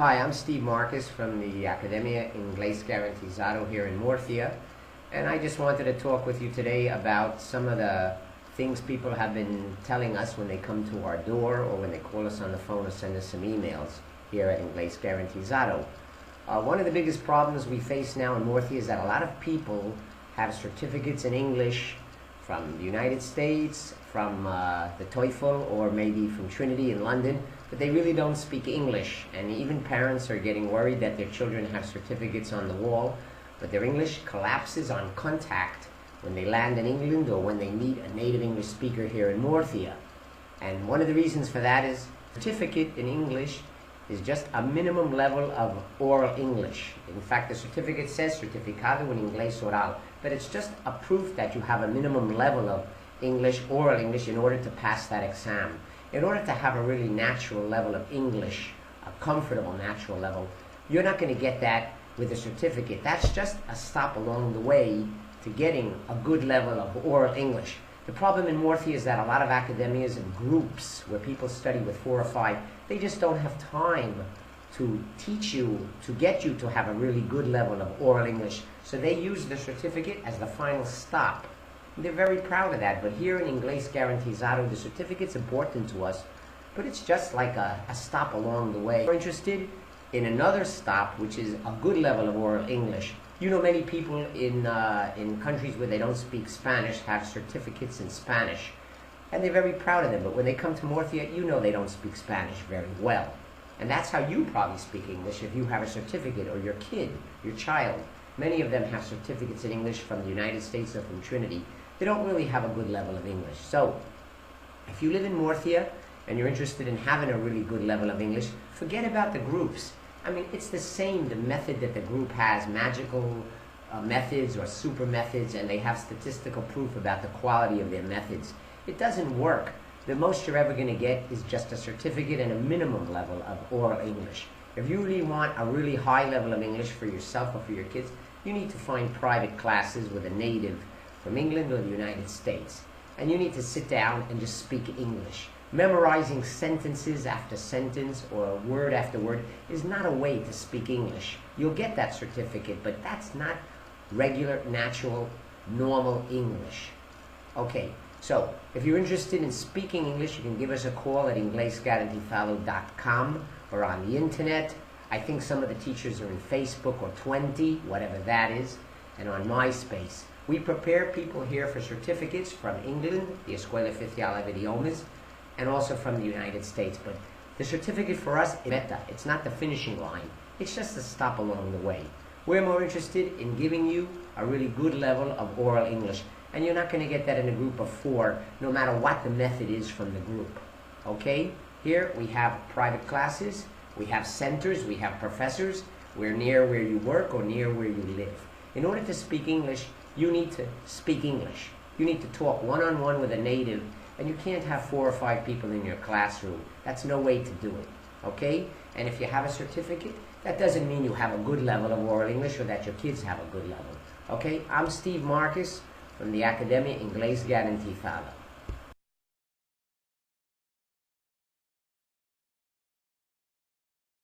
Hi, I'm Steve Marcus from the Academia Inglesgarantizado here in Murcia, and I just wanted to talk with you today about some of the things people have been telling us when they come to our door or when they call us on the phone or send us some emails here at Inglesgarantizado. One of the biggest problems we face now in Murcia is that a lot of people have certificates in English from the United States, from the TOEFL, or maybe from Trinity in London, but they really don't speak English. And even parents are getting worried that their children have certificates on the wall, but their English collapses on contact when they land in England or when they meet a native English speaker here in Murcia. And one of the reasons for that is certificate in English is just a minimum level of oral English. In fact, the certificate says certificado en inglés oral, but it's just a proof that you have a minimum level of English, oral English, in order to pass that exam. In order to have a really natural level of English, a comfortable natural level, you're not going to get that with a certificate. That's just a stop along the way to getting a good level of oral English. The problem in Murcia is that a lot of academias and groups where people study with 4 or 5, they just don't have time to teach you, to get you to have a really good level of oral English. So they use the certificate as the final stop. They're very proud of that, but here in Inglesgarantizado, the certificate's important to us, but it's just like a stop along the way. If you're interested in another stop, which is a good level of oral English, you know, many people in countries where they don't speak Spanish have certificates in Spanish, and they're very proud of them, but when they come to Murcia, you know they don't speak Spanish very well. And that's how you probably speak English if you have a certificate, or your kid, your child. Many of them have certificates in English from the United States or from Trinity. They don't really have a good level of English. So, if you live in Murcia and you're interested in having a really good level of English, forget about the groups. I mean, it's the same, the method that the group has, magical methods or super methods, and they have statistical proof about the quality of their methods. It doesn't work. The most you're ever going to get is just a certificate and a minimum level of oral English. If you really want a really high level of English for yourself or for your kids, you need to find private classes with a native from England or the United States. And you need to sit down and just speak English. Memorizing sentences after sentence or word after word is not a way to speak English. You'll get that certificate, but that's not regular, natural, normal English. Okay, so if you're interested in speaking English, you can give us a call at inglesgarantizado.com or on the internet. I think some of the teachers are in Facebook or 20, whatever that is, and on MySpace. We prepare people here for certificates from England, the Escuela Oficial de Idiomas, and also from the United States. But the certificate for us is meta. It's not the finishing line. It's just a stop along the way. We're more interested in giving you a really good level of oral English. And you're not going to get that in a group of 4, no matter what the method is from the group. Okay? Here we have private classes, we have centers, we have professors. We're near where you work or near where you live. In order to speak English, you need to speak English. You need to talk one-on-one with a native, and you can't have 4 or 5 people in your classroom. That's no way to do it, okay? And if you have a certificate, that doesn't mean you have a good level of oral English or that your kids have a good level, okay? I'm Steve Marcus from the Academia Inglesgarantizado.